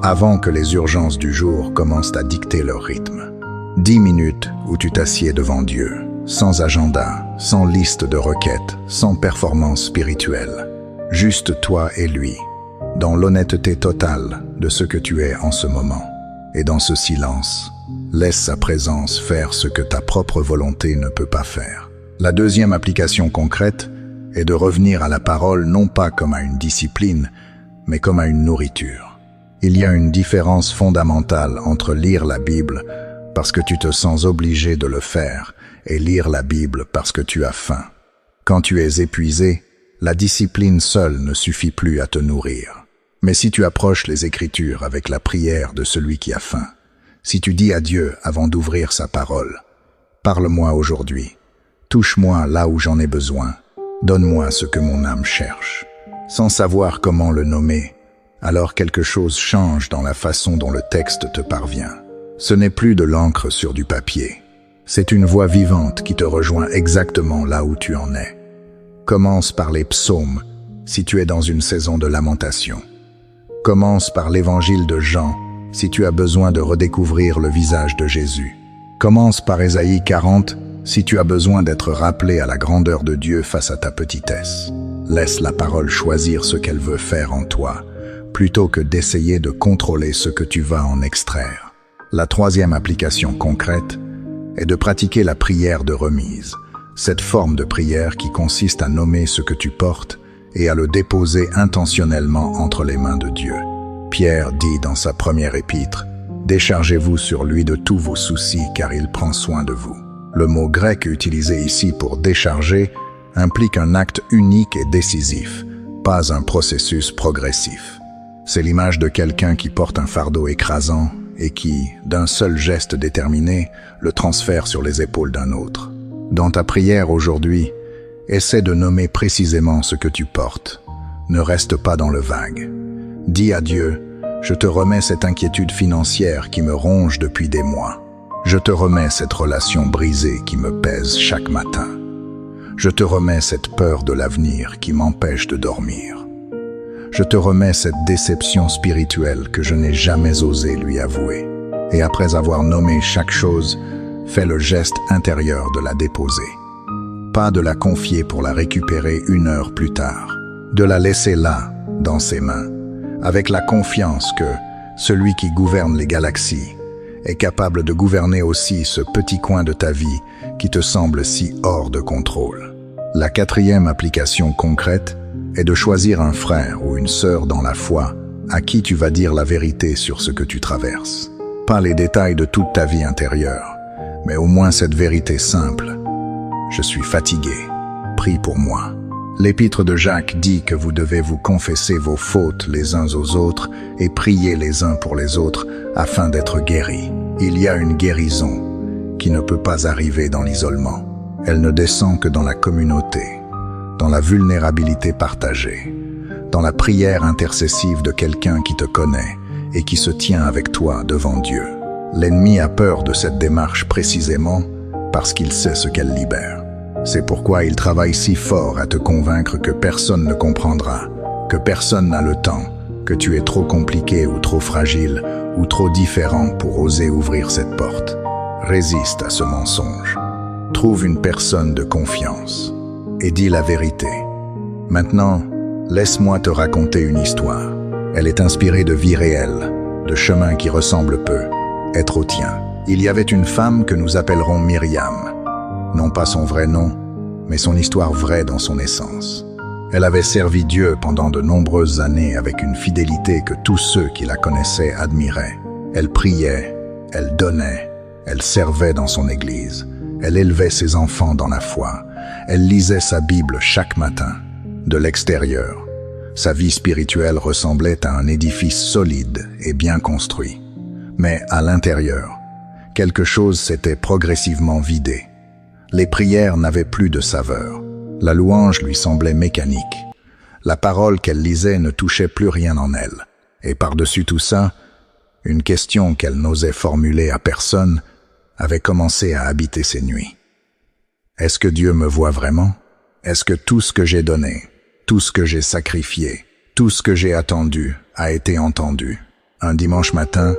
avant que les urgences du jour commencent à dicter leur rythme. 10 minutes où tu t'assieds devant Dieu, sans agenda, sans liste de requêtes, sans performance spirituelle. Juste toi et lui, dans l'honnêteté totale de ce que tu es en ce moment. Et dans ce silence, laisse sa présence faire ce que ta propre volonté ne peut pas faire. La deuxième application concrète est de revenir à la parole non pas comme à une discipline, mais comme à une nourriture. Il y a une différence fondamentale entre lire la Bible parce que tu te sens obligé de le faire et lire la Bible parce que tu as faim. Quand tu es épuisé, la discipline seule ne suffit plus à te nourrir. Mais si tu approches les Écritures avec la prière de celui qui a faim, si tu dis à Dieu avant d'ouvrir sa parole, « Parle-moi aujourd'hui, touche-moi là où j'en ai besoin, donne-moi ce que mon âme cherche », sans savoir comment le nommer, alors quelque chose change dans la façon dont le texte te parvient. Ce n'est plus de l'encre sur du papier. C'est une voix vivante qui te rejoint exactement là où tu en es. Commence par les psaumes si tu es dans une saison de lamentation. Commence par l'évangile de Jean si tu as besoin de redécouvrir le visage de Jésus. Commence par Ésaïe 40 si tu as besoin d'être rappelé à la grandeur de Dieu face à ta petitesse. Laisse la parole choisir ce qu'elle veut faire en toi, plutôt que d'essayer de contrôler ce que tu vas en extraire. La troisième application concrète est de pratiquer la prière de remise, cette forme de prière qui consiste à nommer ce que tu portes et à le déposer intentionnellement entre les mains de Dieu. Pierre dit dans sa première épître, « Déchargez-vous sur lui de tous vos soucis car il prend soin de vous ». Le mot grec utilisé ici pour décharger implique un acte unique et décisif, pas un processus progressif. C'est l'image de quelqu'un qui porte un fardeau écrasant et qui, d'un seul geste déterminé, le transfère sur les épaules d'un autre. Dans ta prière aujourd'hui, essaie de nommer précisément ce que tu portes. Ne reste pas dans le vague. Dis à Dieu, « Je te remets cette inquiétude financière qui me ronge depuis des mois. Je te remets cette relation brisée qui me pèse chaque matin. Je te remets cette peur de l'avenir qui m'empêche de dormir. Je te remets cette déception spirituelle que je n'ai jamais osé lui avouer. » Et après avoir nommé chaque chose, fais le geste intérieur de la déposer. Pas de la confier pour la récupérer 1 heure plus tard. De la laisser là, dans ses mains, avec la confiance que celui qui gouverne les galaxies est capable de gouverner aussi ce petit coin de ta vie qui te semble si hors de contrôle. La quatrième application concrète est de choisir un frère ou une sœur dans la foi à qui tu vas dire la vérité sur ce que tu traverses. Pas les détails de toute ta vie intérieure, mais au moins cette vérité simple. Je suis fatigué, prie pour moi. L'épître de Jacques dit que vous devez vous confesser vos fautes les uns aux autres et prier les uns pour les autres afin d'être guéris. Il y a une guérison qui ne peut pas arriver dans l'isolement. Elle ne descend que dans la communauté, dans la vulnérabilité partagée, dans la prière intercessive de quelqu'un qui te connaît et qui se tient avec toi devant Dieu. L'ennemi a peur de cette démarche précisément parce qu'il sait ce qu'elle libère. C'est pourquoi il travaille si fort à te convaincre que personne ne comprendra, que personne n'a le temps, que tu es trop compliqué ou trop fragile ou trop différent pour oser ouvrir cette porte. Résiste à ce mensonge. Trouve une personne de confiance et dis la vérité. Maintenant, laisse-moi te raconter une histoire. Elle est inspirée de vie réelle, de chemins qui ressemblent peu. Être au tien. Il y avait une femme que nous appellerons Myriam. Non pas son vrai nom, mais son histoire vraie dans son essence. Elle avait servi Dieu pendant de nombreuses années avec une fidélité que tous ceux qui la connaissaient admiraient. Elle priait, elle donnait, elle servait dans son église, elle élevait ses enfants dans la foi, elle lisait sa Bible chaque matin. De l'extérieur, sa vie spirituelle ressemblait à un édifice solide et bien construit. Mais à l'intérieur, quelque chose s'était progressivement vidé. Les prières n'avaient plus de saveur. La louange lui semblait mécanique. La parole qu'elle lisait ne touchait plus rien en elle. Et par-dessus tout ça, une question qu'elle n'osait formuler à personne avait commencé à habiter ses nuits. Est-ce que Dieu me voit vraiment? Est-ce que tout ce que j'ai donné, tout ce que j'ai sacrifié, tout ce que j'ai attendu a été entendu? Un dimanche matin,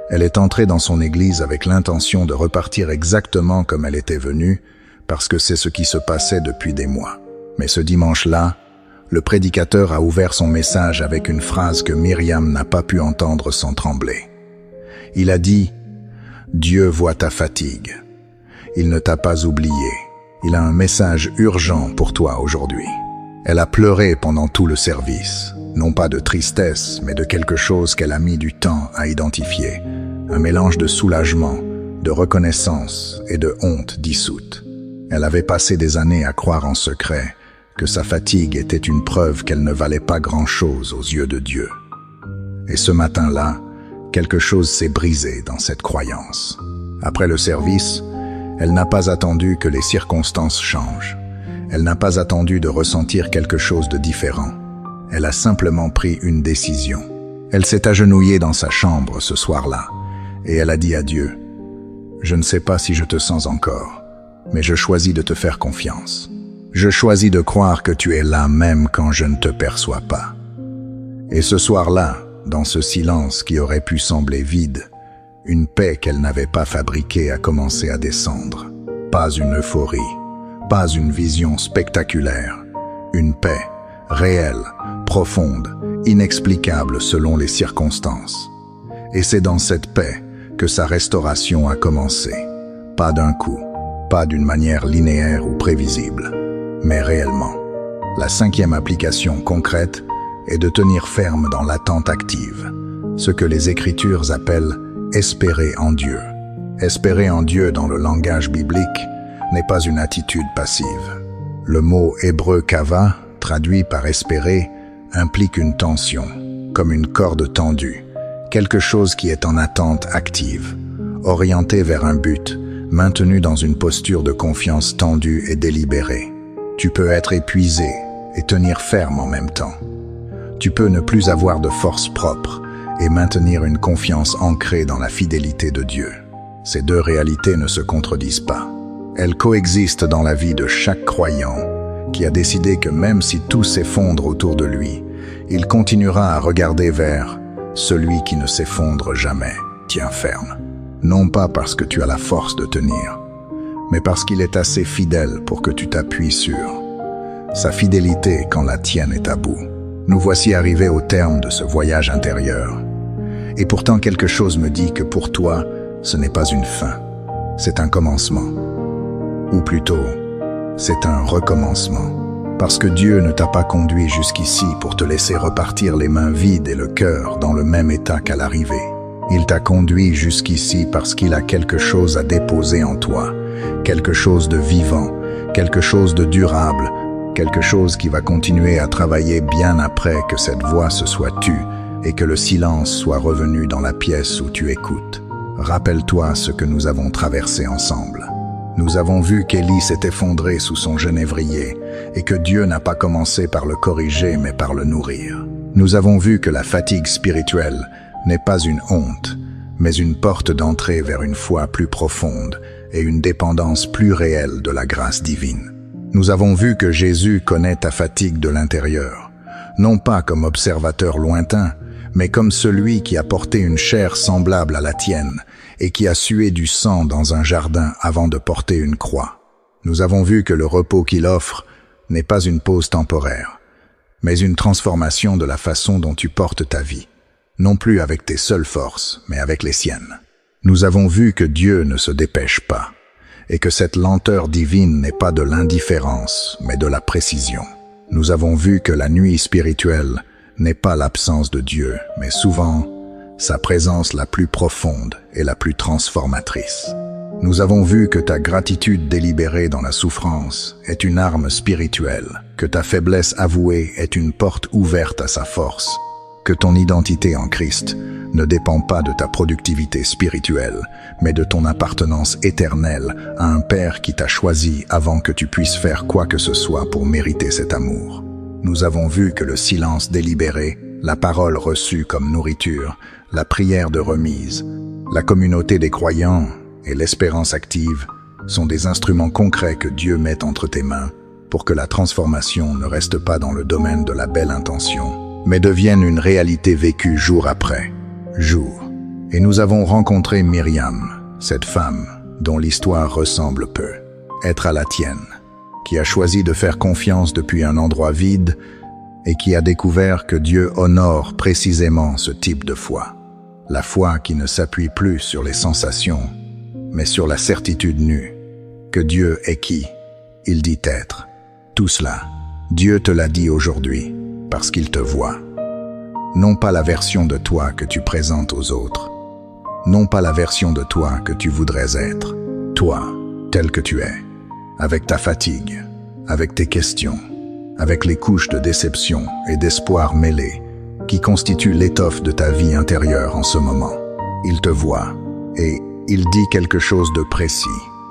elle est entrée dans son église avec l'intention de repartir exactement comme elle était venue, parce que c'est ce qui se passait depuis des mois. Mais ce dimanche-là, le prédicateur a ouvert son message avec une phrase que Myriam n'a pas pu entendre sans trembler. Il a dit « Dieu voit ta fatigue. Il ne t'a pas oublié. Il a un message urgent pour toi aujourd'hui. » Elle a pleuré pendant tout le service, non pas de tristesse, mais de quelque chose qu'elle a mis du temps à identifier, un mélange de soulagement, de reconnaissance et de honte dissoute. Elle avait passé des années à croire en secret que sa fatigue était une preuve qu'elle ne valait pas grand-chose aux yeux de Dieu. Et ce matin-là, quelque chose s'est brisé dans cette croyance. Après le service, elle n'a pas attendu que les circonstances changent. Elle n'a pas attendu de ressentir quelque chose de différent. Elle a simplement pris une décision. Elle s'est agenouillée dans sa chambre ce soir-là, et elle a dit à Dieu, « Je ne sais pas si je te sens encore, mais je choisis de te faire confiance. Je choisis de croire que tu es là même quand je ne te perçois pas. » Et ce soir-là, dans ce silence qui aurait pu sembler vide, une paix qu'elle n'avait pas fabriquée a commencé à descendre. Pas une euphorie, pas une vision spectaculaire, une paix réelle, profonde, inexplicable selon les circonstances. Et c'est dans cette paix que sa restauration a commencé. Pas d'un coup, pas d'une manière linéaire ou prévisible, mais réellement. La 5e application concrète est de tenir ferme dans l'attente active, ce que les Écritures appellent « espérer en Dieu ». Espérer en Dieu dans le langage biblique n'est pas une attitude passive. Le mot hébreu kava, traduit par espérer, implique une tension, comme une corde tendue, quelque chose qui est en attente active, orienté vers un but, maintenu dans une posture de confiance tendue et délibérée. Tu peux être épuisé et tenir ferme en même temps. Tu peux ne plus avoir de force propre et maintenir une confiance ancrée dans la fidélité de Dieu. Ces deux réalités ne se contredisent pas. Elles coexistent dans la vie de chaque croyant qui a décidé que même si tout s'effondre autour de lui, il continuera à regarder vers celui qui ne s'effondre jamais. Tiens ferme. Non pas parce que tu as la force de tenir, mais parce qu'il est assez fidèle pour que tu t'appuies sur sa fidélité quand la tienne est à bout. Nous voici arrivés au terme de ce voyage intérieur. Et pourtant quelque chose me dit que pour toi, ce n'est pas une fin, c'est un commencement. Ou plutôt, c'est un recommencement. Parce que Dieu ne t'a pas conduit jusqu'ici pour te laisser repartir les mains vides et le cœur dans le même état qu'à l'arrivée. Il t'a conduit jusqu'ici parce qu'il a quelque chose à déposer en toi, quelque chose de vivant, quelque chose de durable, quelque chose qui va continuer à travailler bien après que cette voix se soit tue et que le silence soit revenu dans la pièce où tu écoutes. Rappelle-toi ce que nous avons traversé ensemble. Nous avons vu qu'Élie s'est effondré sous son genévrier et que Dieu n'a pas commencé par le corriger mais par le nourrir. Nous avons vu que la fatigue spirituelle n'est pas une honte, mais une porte d'entrée vers une foi plus profonde et une dépendance plus réelle de la grâce divine. Nous avons vu que Jésus connaît ta fatigue de l'intérieur, non pas comme observateur lointain, mais comme celui qui a porté une chair semblable à la tienne et qui a sué du sang dans un jardin avant de porter une croix. Nous avons vu que le repos qu'il offre n'est pas une pause temporaire, mais une transformation de la façon dont tu portes ta vie, non plus avec tes seules forces, mais avec les siennes. Nous avons vu que Dieu ne se dépêche pas, et que cette lenteur divine n'est pas de l'indifférence, mais de la précision. Nous avons vu que la nuit spirituelle n'est pas l'absence de Dieu, mais souvent sa présence la plus profonde et la plus transformatrice. Nous avons vu que ta gratitude délibérée dans la souffrance est une arme spirituelle, que ta faiblesse avouée est une porte ouverte à sa force, que ton identité en Christ ne dépend pas de ta productivité spirituelle, mais de ton appartenance éternelle à un Père qui t'a choisi avant que tu puisses faire quoi que ce soit pour mériter cet amour. Nous avons vu que le silence délibéré, la parole reçue comme nourriture, la prière de remise, la communauté des croyants et l'espérance active sont des instruments concrets que Dieu met entre tes mains pour que la transformation ne reste pas dans le domaine de la belle intention, mais devienne une réalité vécue jour après jour. Et nous avons rencontré Myriam, cette femme dont l'histoire ressemble peu, être à la tienne, qui a choisi de faire confiance depuis un endroit vide et qui a découvert que Dieu honore précisément ce type de foi. La foi qui ne s'appuie plus sur les sensations, mais sur la certitude nue que Dieu est qui il dit être. Tout cela, Dieu te l'a dit aujourd'hui parce qu'il te voit. Non pas la version de toi que tu présentes aux autres, non pas la version de toi que tu voudrais être, toi, tel que tu es, avec ta fatigue, avec tes questions, avec les couches de déception et d'espoir mêlés qui constituent l'étoffe de ta vie intérieure en ce moment. Il te voit et il dit quelque chose de précis,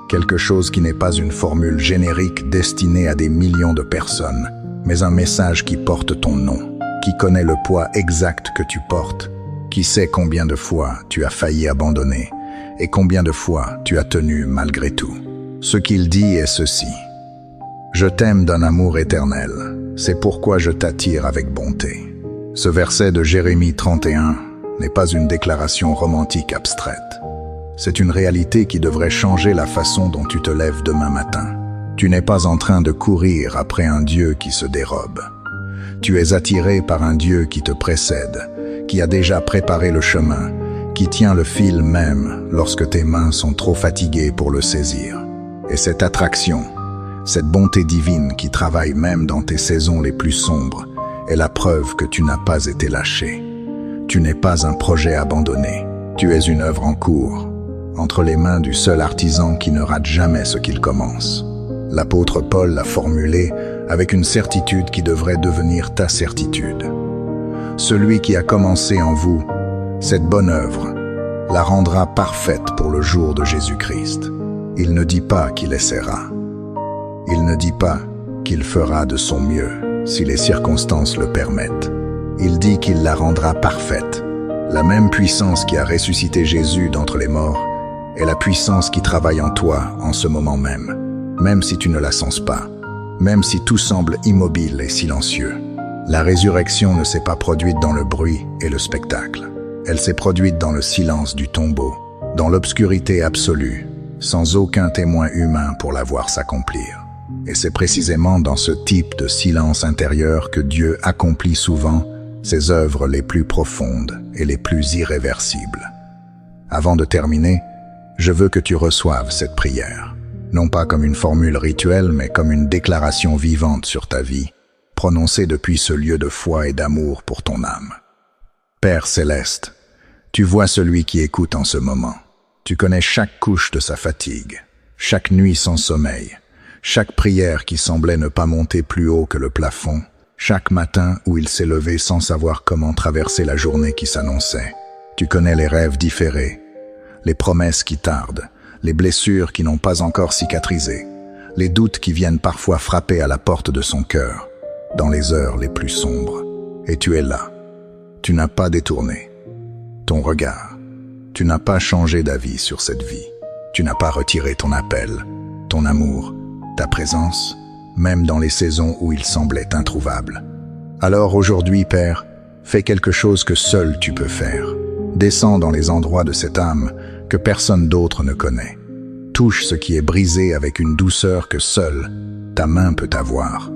quelque chose qui n'est pas une formule générique destinée à des millions de personnes, mais un message qui porte ton nom, qui connaît le poids exact que tu portes, qui sait combien de fois tu as failli abandonner et combien de fois tu as tenu malgré tout. Ce qu'il dit est ceci: je t'aime d'un amour éternel, c'est pourquoi je t'attire avec bonté. Ce verset de Jérémie 31 n'est pas une déclaration romantique abstraite. C'est une réalité qui devrait changer la façon dont tu te lèves demain matin. Tu n'es pas en train de courir après un Dieu qui se dérobe. Tu es attiré par un Dieu qui te précède, qui a déjà préparé le chemin, qui tient le fil même lorsque tes mains sont trop fatiguées pour le saisir. Et cette attraction, cette bonté divine qui travaille même dans tes saisons les plus sombres, est la preuve que tu n'as pas été lâché. Tu n'es pas un projet abandonné. Tu es une œuvre en cours, entre les mains du seul artisan qui ne rate jamais ce qu'il commence. L'apôtre Paul l'a formulé avec une certitude qui devrait devenir ta certitude. Celui qui a commencé en vous cette bonne œuvre la rendra parfaite pour le jour de Jésus-Christ. Il ne dit pas qu'il essaiera. Il ne dit pas qu'il fera de son mieux si les circonstances le permettent. Il dit qu'il la rendra parfaite. La même puissance qui a ressuscité Jésus d'entre les morts est la puissance qui travaille en toi en ce moment même, même si tu ne la sens pas, même si tout semble immobile et silencieux. La résurrection ne s'est pas produite dans le bruit et le spectacle. Elle s'est produite dans le silence du tombeau, dans l'obscurité absolue, sans aucun témoin humain pour la voir s'accomplir. Et c'est précisément dans ce type de silence intérieur que Dieu accomplit souvent ses œuvres les plus profondes et les plus irréversibles. Avant de terminer, je veux que tu reçoives cette prière. non pas comme une formule rituelle, mais comme une déclaration vivante sur ta vie, prononcée depuis ce lieu de foi et d'amour pour ton âme. Père céleste, tu vois celui qui écoute en ce moment. Tu connais chaque couche de sa fatigue, chaque nuit sans sommeil, chaque prière qui semblait ne pas monter plus haut que le plafond, chaque matin où il s'est levé sans savoir comment traverser la journée qui s'annonçait. Tu connais les rêves différés, les promesses qui tardent, les blessures qui n'ont pas encore cicatrisé, les doutes qui viennent parfois frapper à la porte de son cœur, dans les heures les plus sombres. Et tu es là. Tu n'as pas détourné ton regard. Tu n'as pas changé d'avis sur cette vie. Tu n'as pas retiré ton appel, ton amour, ta présence, même dans les saisons où il semblait introuvable. Alors aujourd'hui, Père, fais quelque chose que seul tu peux faire. Descends dans les endroits de cette âme que personne d'autre ne connaît. Touche ce qui est brisé avec une douceur que seule ta main peut avoir.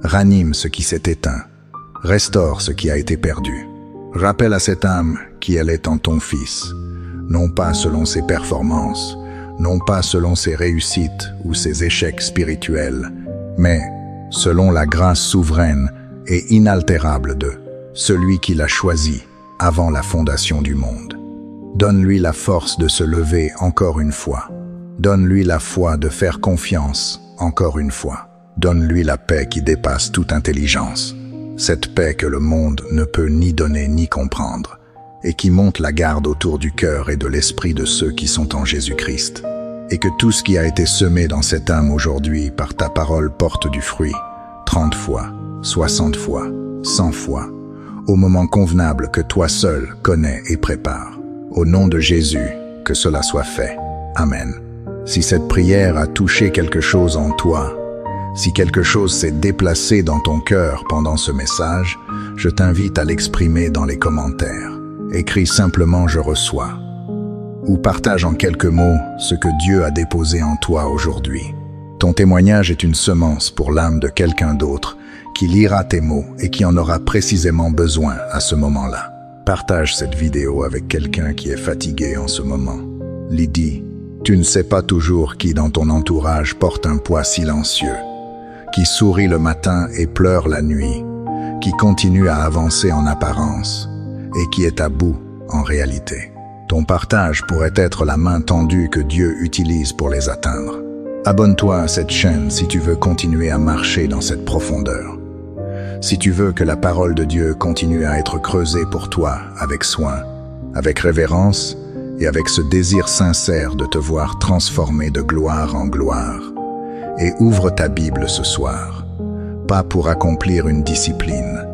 Ranime ce qui s'est éteint. Restaure ce qui a été perdu. Rappelle à cette âme qui elle est en ton Fils, non pas selon ses performances, non pas selon ses réussites ou ses échecs spirituels, mais selon la grâce souveraine et inaltérable de celui qui l'a choisi avant la fondation du monde. Donne-lui la force de se lever encore une fois. Donne-lui la foi de faire confiance encore une fois. Donne-lui la paix qui dépasse toute intelligence. Cette paix que le monde ne peut ni donner ni comprendre, et qui monte la garde autour du cœur et de l'esprit de ceux qui sont en Jésus-Christ. Et que tout ce qui a été semé dans cette âme aujourd'hui par ta parole porte du fruit, 30 fois, 60 fois, 100 fois, au moment convenable que toi seul connais et prépares. Au nom de Jésus, que cela soit fait. Amen. Si cette prière a touché quelque chose en toi, si quelque chose s'est déplacé dans ton cœur pendant ce message, je t'invite à l'exprimer dans les commentaires. Écris simplement « Je reçois » ou partage en quelques mots ce que Dieu a déposé en toi aujourd'hui. Ton témoignage est une semence pour l'âme de quelqu'un d'autre qui lira tes mots et qui en aura précisément besoin à ce moment-là. Partage cette vidéo avec quelqu'un qui est fatigué en ce moment. Lydie, tu ne sais pas toujours qui dans ton entourage porte un poids silencieux, qui sourit le matin et pleure la nuit, qui continue à avancer en apparence et qui est à bout en réalité. Ton partage pourrait être la main tendue que Dieu utilise pour les atteindre. Abonne-toi à cette chaîne si tu veux continuer à marcher dans cette profondeur. Si tu veux que la parole de Dieu continue à être creusée pour toi avec soin, avec révérence et avec ce désir sincère de te voir transformé de gloire en gloire. Et ouvre ta Bible ce soir, pas pour accomplir une discipline,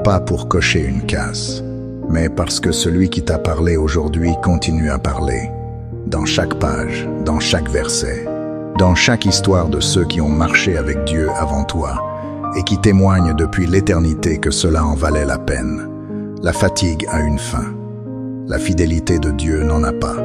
pas pour cocher une case, mais parce que celui qui t'a parlé aujourd'hui continue à parler, dans chaque page, dans chaque verset, dans chaque histoire de ceux qui ont marché avec Dieu avant toi et qui témoignent depuis l'éternité que cela en valait la peine. La fatigue a une fin. La fidélité de Dieu n'en a pas.